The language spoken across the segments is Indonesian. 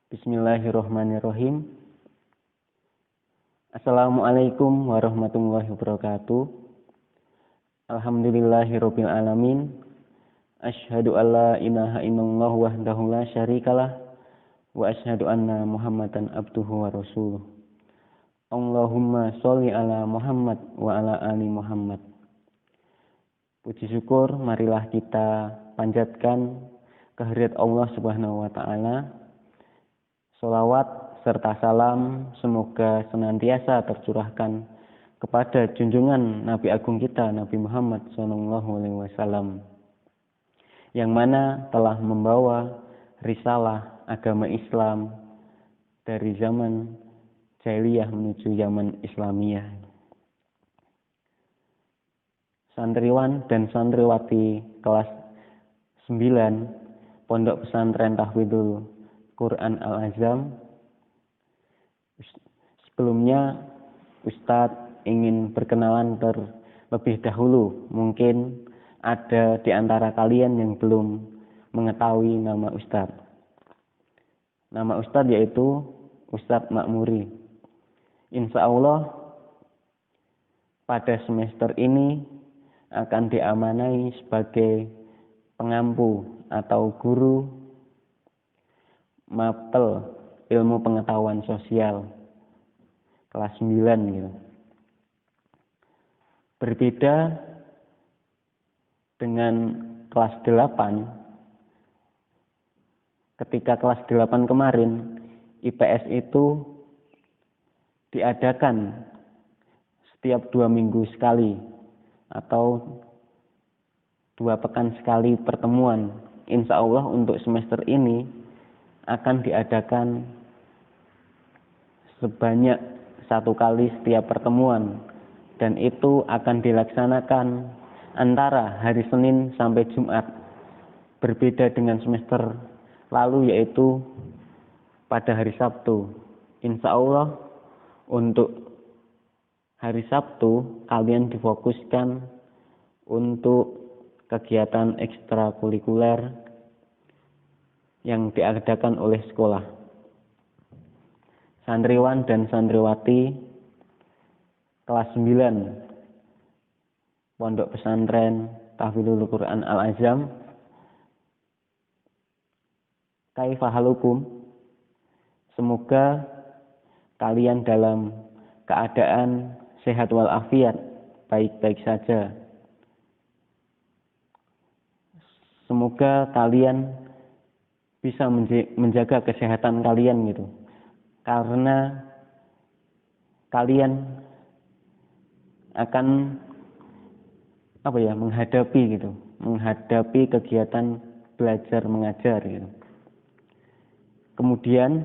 Bismillahirrahmanirrahim. Assalamualaikum warahmatullahi wabarakatuh. Alhamdulillahirabbil alamin. Asyhadu alla ilaha illallah wahdahu la syarikalah wa asyhadu anna Muhammadan abduhu wa rasuluh. Allahumma sholli ala Muhammad wa ala ali Muhammad. Puji syukur marilah kita panjatkan kehadirat Allah Subhanahu wa taala. Sholawat serta salam semoga senantiasa tercurahkan kepada junjungan Nabi Agung kita, Nabi Muhammad SAW, yang mana telah membawa risalah agama Islam dari zaman jahiliyah menuju zaman Islamiyah. Santriwan dan santriwati kelas 9 Pondok Pesantren Tahfidzul Quran Al-Azam. Sebelumnya Ustadz ingin berkenalan terlebih dahulu. Mungkin ada di antara kalian yang belum mengetahui nama Ustadz. Nama Ustadz yaitu Ustadz Makmuri. Insya Allah pada semester ini akan diamanai sebagai pengampu atau guru mapel ilmu pengetahuan sosial kelas 9 gitu. Berbeda dengan kelas 8, ketika kelas 8 kemarin IPS itu diadakan setiap 2 minggu sekali atau 2 pekan sekali pertemuan. Insya Allah untuk semester ini akan diadakan sebanyak 1 kali setiap pertemuan, dan itu akan dilaksanakan antara hari Senin sampai Jumat, berbeda dengan semester lalu yaitu pada hari Sabtu. Insya Allah untuk hari Sabtu kalian difokuskan untuk kegiatan ekstrakurikuler yang diadakan oleh sekolah. Santriwan dan santriwati kelas 9 Pondok Pesantren Tahfidzul Quran Al-Azam, kaifa halukum? Semoga kalian dalam keadaan sehat walafiat, baik-baik saja. Semoga kalian bisa menjaga kesehatan kalian gitu, karena kalian akan menghadapi kegiatan belajar mengajar gitu. Kemudian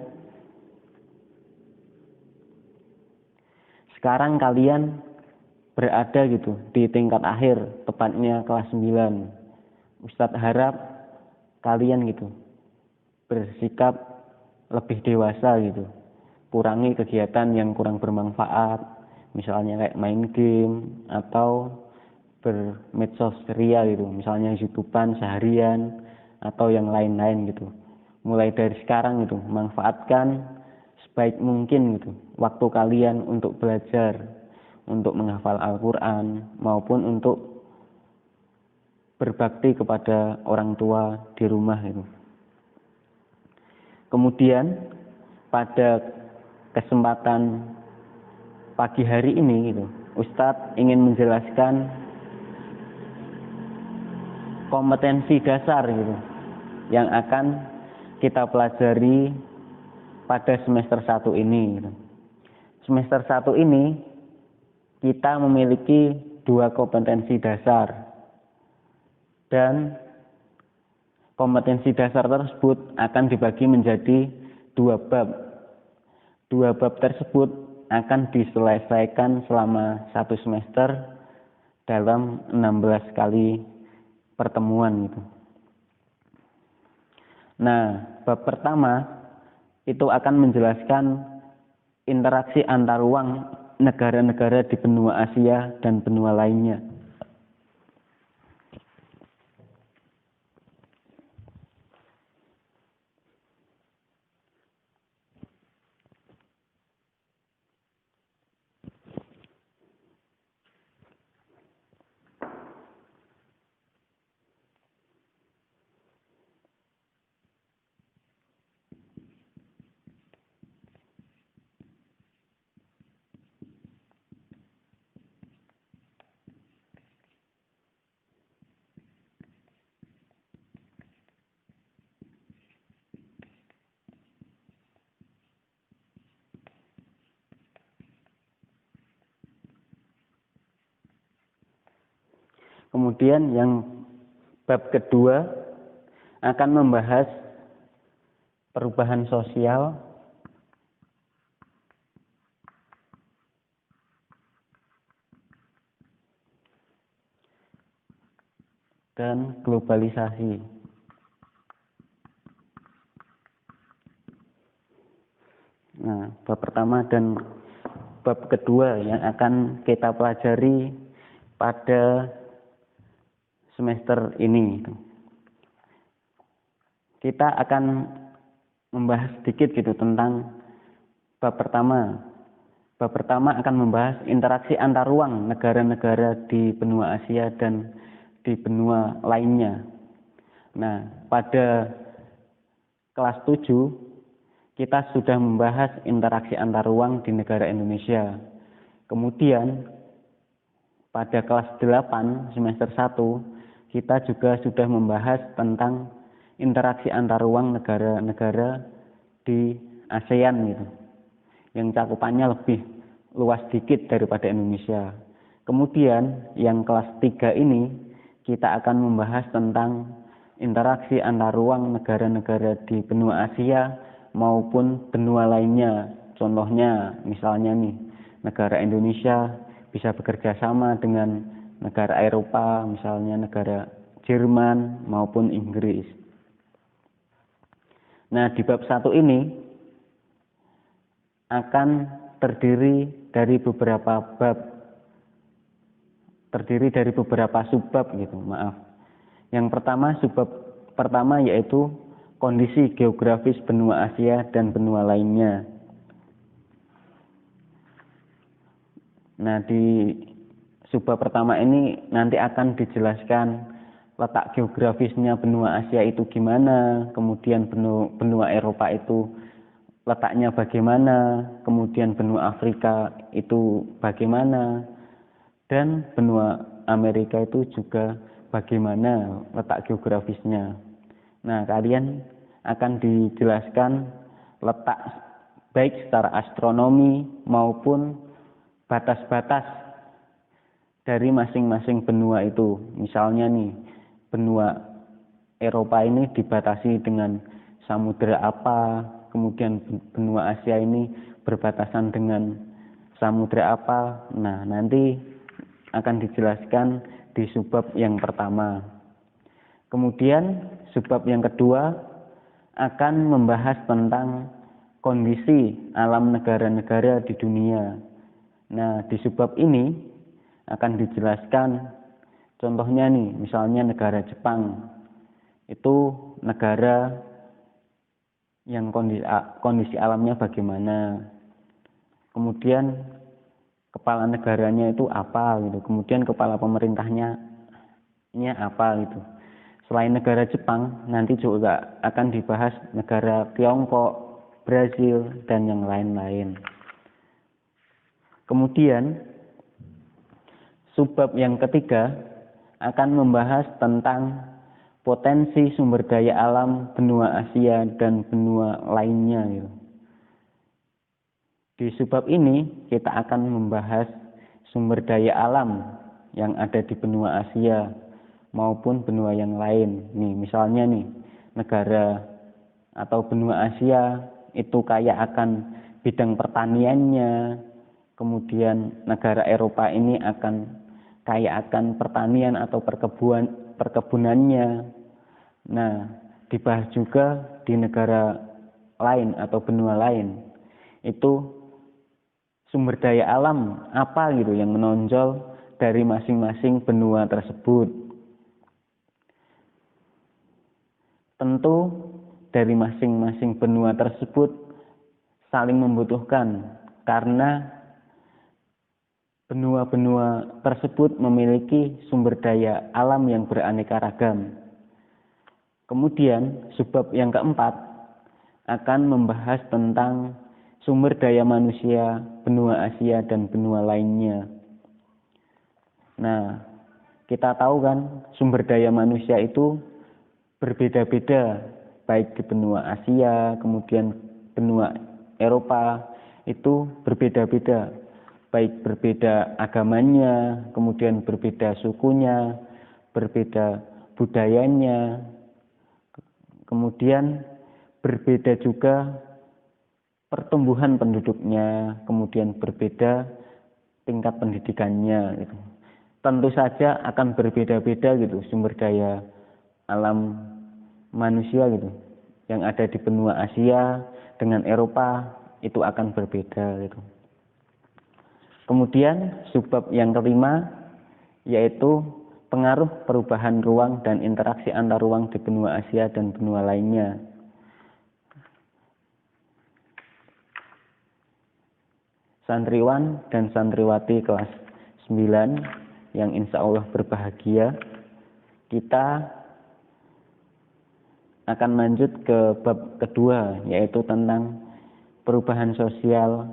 sekarang kalian berada gitu di tingkat akhir, tepatnya kelas 9. Ustadz harap kalian gitu bersikap lebih dewasa gitu. Kurangi kegiatan yang kurang bermanfaat, misalnya kayak main game atau bermedsos ria gitu, misalnya YouTubean seharian atau yang lain-lain gitu. Mulai dari sekarang gitu, manfaatkan sebaik mungkin gitu waktu kalian untuk belajar, untuk menghafal Al-Quran maupun untuk berbakti kepada orang tua di rumah gitu. Kemudian pada kesempatan pagi hari ini gitu, Ustadz ingin menjelaskan kompetensi dasar gitu yang akan kita pelajari pada semester 1 ini gitu. Semester 1 ini kita memiliki 2 kompetensi dasar, dan kompetensi dasar tersebut akan dibagi menjadi 2 bab. 2 bab tersebut akan diselesaikan selama 1 semester dalam 16 kali pertemuan gitu. Nah, bab pertama itu akan menjelaskan interaksi antar ruang negara-negara di benua Asia dan benua lainnya. Kemudian yang bab kedua akan membahas perubahan sosial dan globalisasi. Nah, bab pertama dan bab kedua yang akan kita pelajari pada semester ini. Kita akan membahas sedikit gitu tentang bab pertama. Bab pertama akan membahas interaksi antar ruang negara-negara di benua Asia dan di benua lainnya. Nah, pada kelas 7 kita sudah membahas interaksi antar ruang di negara Indonesia. Kemudian pada kelas 8 semester 1 kita juga sudah membahas tentang interaksi antar ruang negara-negara di ASEAN gitu, yang cakupannya lebih luas dikit daripada Indonesia. Kemudian yang kelas 3 ini kita akan membahas tentang interaksi antar ruang negara-negara di benua Asia maupun benua lainnya. Contohnya misalnya nih, negara Indonesia bisa bekerja sama dengan negara Eropa, misalnya negara Jerman maupun Inggris. Nah, di bab 1 ini akan terdiri dari beberapa subbab gitu, maaf. Yang pertama, subbab pertama yaitu kondisi geografis benua Asia dan benua lainnya. Nah, di subbab pertama ini nanti akan dijelaskan letak geografisnya benua Asia itu gimana, kemudian benua Eropa itu letaknya bagaimana, kemudian benua Afrika itu bagaimana, dan benua Amerika itu juga bagaimana letak geografisnya. Nah, kalian akan dijelaskan letak baik secara astronomi maupun batas-batas dari masing-masing benua itu. Misalnya nih, benua Eropa ini dibatasi dengan samudera apa, kemudian benua Asia ini berbatasan dengan samudera apa. Nah, nanti akan dijelaskan di subbab yang pertama. Kemudian subbab yang kedua akan membahas tentang kondisi alam negara-negara di dunia. Nah, di subbab ini akan dijelaskan contohnya nih, misalnya negara Jepang. Itu negara yang kondisi alamnya bagaimana. Kemudian kepala negaranya itu apa gitu. Kemudian kepala pemerintahnya apa gitu. Selain negara Jepang, nanti juga akan dibahas negara Tiongkok, Brasil, dan yang lain-lain. Kemudian subbab yang ketiga akan membahas tentang potensi sumber daya alam benua Asia dan benua lainnya gitu. Di subbab ini kita akan membahas sumber daya alam yang ada di benua Asia maupun benua yang lain. Nih, misalnya nih, negara atau benua Asia itu kaya akan bidang pertaniannya, kemudian negara Eropa ini akan kaya akan pertanian atau perkebunannya. Nah, dibahas juga di negara lain atau benua lain. Itu sumber daya alam apa gitu yang menonjol dari masing-masing benua tersebut. Tentu dari masing-masing benua tersebut saling membutuhkan karena benua-benua tersebut memiliki sumber daya alam yang beraneka ragam. Kemudian subbab yang keempat akan membahas tentang sumber daya manusia benua Asia dan benua lainnya. Nah, kita tahu kan sumber daya manusia itu berbeda-beda, baik di benua Asia, kemudian benua Eropa itu berbeda-beda, baik berbeda agamanya, kemudian berbeda sukunya, berbeda budayanya, kemudian berbeda juga pertumbuhan penduduknya, kemudian berbeda tingkat pendidikannya gitu. Tentu saja akan berbeda-beda gitu sumber daya alam manusia gitu. Yang ada di benua Asia dengan Eropa itu akan berbeda gitu. Kemudian subbab yang kelima yaitu pengaruh perubahan ruang dan interaksi antar ruang di benua Asia dan benua lainnya. Santriwan dan santriwati kelas 9 yang insya Allah berbahagia, kita akan lanjut ke bab kedua, yaitu tentang perubahan sosial,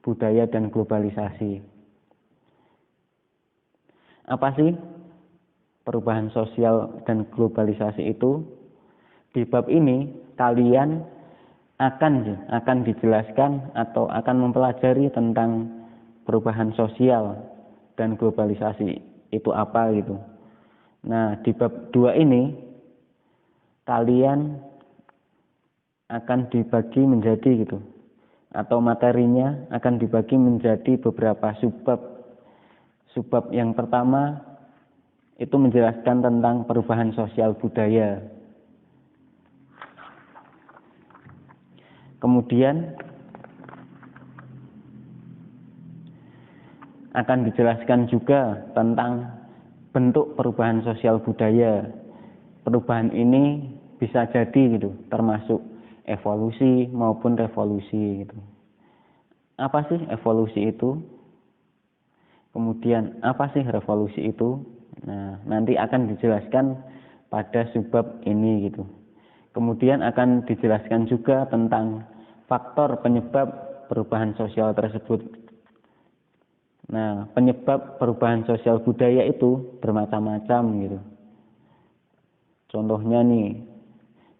budaya, dan globalisasi. Apa sih perubahan sosial dan globalisasi itu? Di bab ini kalian akan dijelaskan atau akan mempelajari tentang perubahan sosial dan globalisasi itu apa gitu. Nah, di bab 2 ini kalian akan dibagi menjadi gitu, atau materinya akan dibagi menjadi beberapa subbab. Subbab yang pertama itu menjelaskan tentang perubahan sosial budaya. Kemudian akan dijelaskan juga tentang bentuk perubahan sosial budaya. Perubahan ini bisa jadi gitu, termasuk evolusi maupun revolusi gitu. Apa sih evolusi itu? Kemudian apa sih revolusi itu? Nah, nanti akan dijelaskan pada subbab ini gitu. Kemudian akan dijelaskan juga tentang faktor penyebab perubahan sosial tersebut. Nah, penyebab perubahan sosial budaya itu bermacam-macam gitu. Contohnya nih,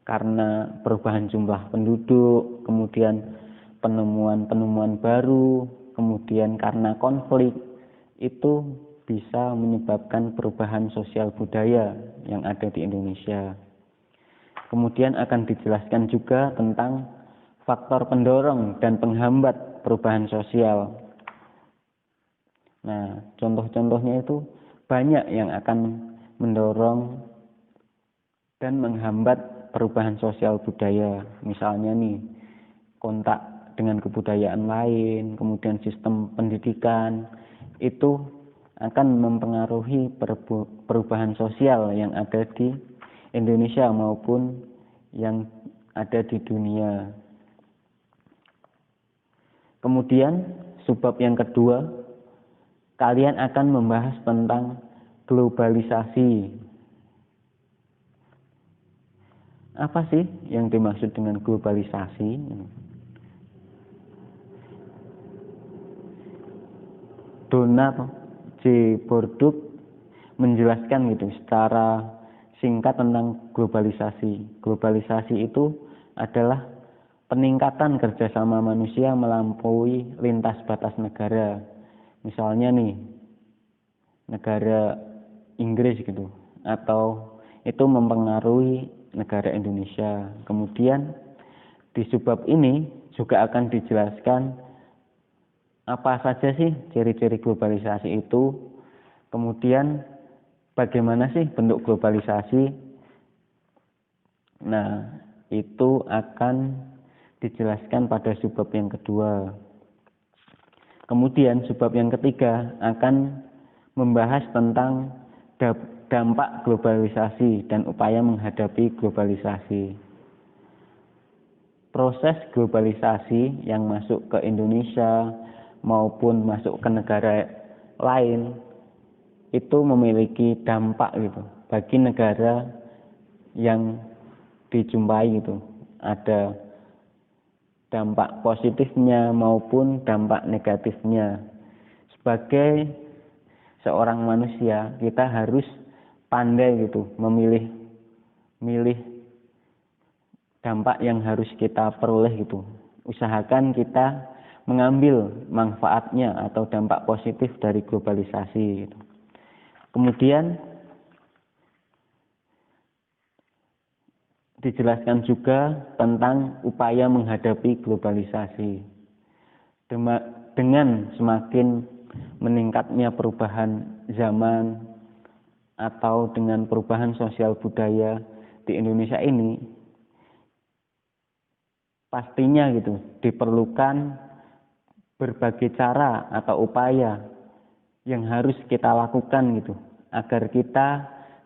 karena perubahan jumlah penduduk, kemudian penemuan-penemuan baru, kemudian karena konflik, itu bisa menyebabkan perubahan sosial budaya yang ada di Indonesia. Kemudian akan dijelaskan juga tentang faktor pendorong dan penghambat perubahan sosial. Nah, contoh-contohnya itu banyak yang akan mendorong dan menghambat perubahan sosial budaya. Misalnya nih, kontak dengan kebudayaan lain, kemudian sistem pendidikan, itu akan mempengaruhi perubahan sosial yang ada di Indonesia maupun yang ada di dunia. Kemudian subbab yang kedua, kalian akan membahas tentang globalisasi. Apa sih yang dimaksud dengan globalisasi? Donat J. Borduk menjelaskan gitu secara singkat tentang globalisasi. Globalisasi itu adalah peningkatan kerjasama manusia melampaui lintas batas negara. Misalnya nih, negara Inggris gitu, atau itu mempengaruhi negara Indonesia. Kemudian di subbab ini juga akan dijelaskan apa saja sih ciri-ciri globalisasi itu, kemudian bagaimana sih bentuk globalisasi. Nah, itu akan dijelaskan pada subbab yang kedua. Kemudian subbab yang ketiga akan membahas tentang dampak globalisasi dan upaya menghadapi globalisasi. Proses globalisasi yang masuk ke Indonesia maupun masuk ke negara lain itu memiliki dampak gitu bagi negara yang dijumpai gitu. Ada dampak positifnya maupun dampak negatifnya. Sebagai seorang manusia, kita harus pandai gitu memilih dampak yang harus kita peroleh gitu. Usahakan kita mengambil manfaatnya atau dampak positif dari globalisasi gitu. Kemudian dijelaskan juga tentang upaya menghadapi globalisasi. Dengan semakin meningkatnya perubahan zaman atau dengan perubahan sosial budaya di Indonesia ini, pastinya gitu diperlukan berbagai cara atau upaya yang harus kita lakukan gitu agar kita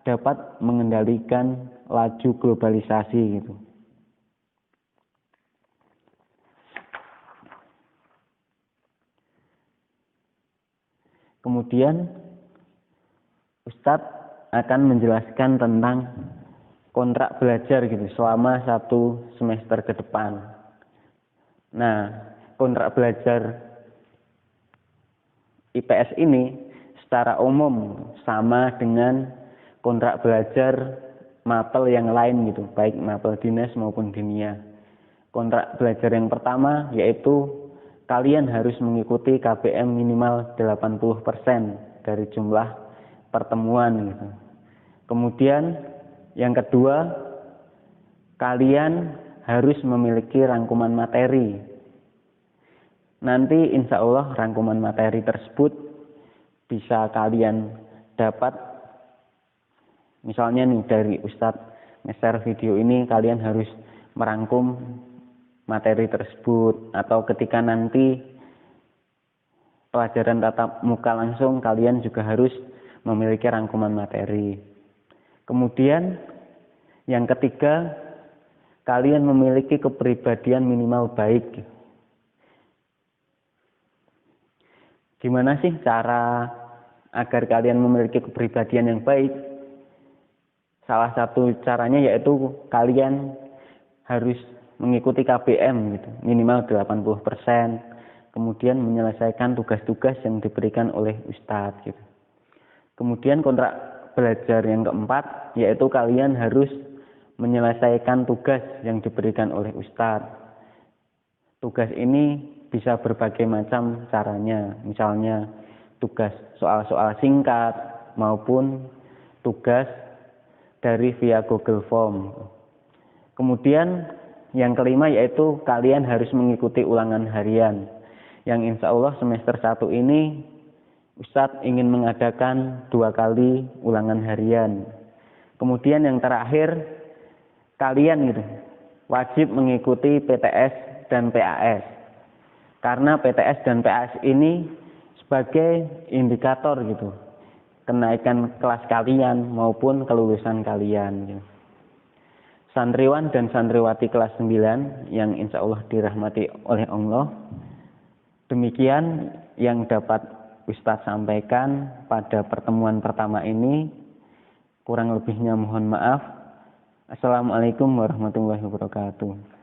dapat mengendalikan laju globalisasi gitu. Kemudian Ustadz akan menjelaskan tentang kontrak belajar gitu selama 1 semester ke depan. Nah, kontrak belajar IPS ini secara umum sama dengan kontrak belajar mapel yang lain gitu, baik mapel dinas maupun dinia. Kontrak belajar yang pertama yaitu kalian harus mengikuti KBM minimal 80% dari jumlah pertemuan gitu. Kemudian yang kedua, kalian harus memiliki rangkuman materi. Nanti insya Allah rangkuman materi tersebut bisa kalian dapat, misalnya nih dari Ustadz nge-share video ini, kalian harus merangkum materi tersebut, atau ketika nanti pelajaran tatap muka langsung kalian juga harus memiliki rangkuman materi. Kemudian yang ketiga, kalian memiliki kepribadian minimal baik. Gimana sih cara agar kalian memiliki kepribadian yang baik? Salah satu caranya yaitu kalian harus mengikuti KBM gitu, minimal 80%, kemudian menyelesaikan tugas-tugas yang diberikan oleh Ustadz gitu. Kemudian kontrak belajar yang keempat yaitu kalian harus menyelesaikan tugas yang diberikan oleh Ustadz. Tugas ini bisa berbagai macam caranya, misalnya tugas soal-soal singkat maupun tugas dari via Google Form. Kemudian yang kelima yaitu kalian harus mengikuti ulangan harian, yang insya Allah semester 1 ini Ustadz ingin mengadakan 2 kali ulangan harian. Kemudian yang terakhir, kalian gitu wajib mengikuti PTS dan PAS, karena PTS dan PAS ini sebagai indikator gitu kenaikan kelas kalian maupun kelulusan kalian gitu. Santriwan dan santriwati kelas 9 yang insya Allah dirahmati oleh Allah, demikian yang dapat Ustadz sampaikan pada pertemuan pertama ini. Kurang lebihnya mohon maaf. Assalamualaikum warahmatullahi wabarakatuh.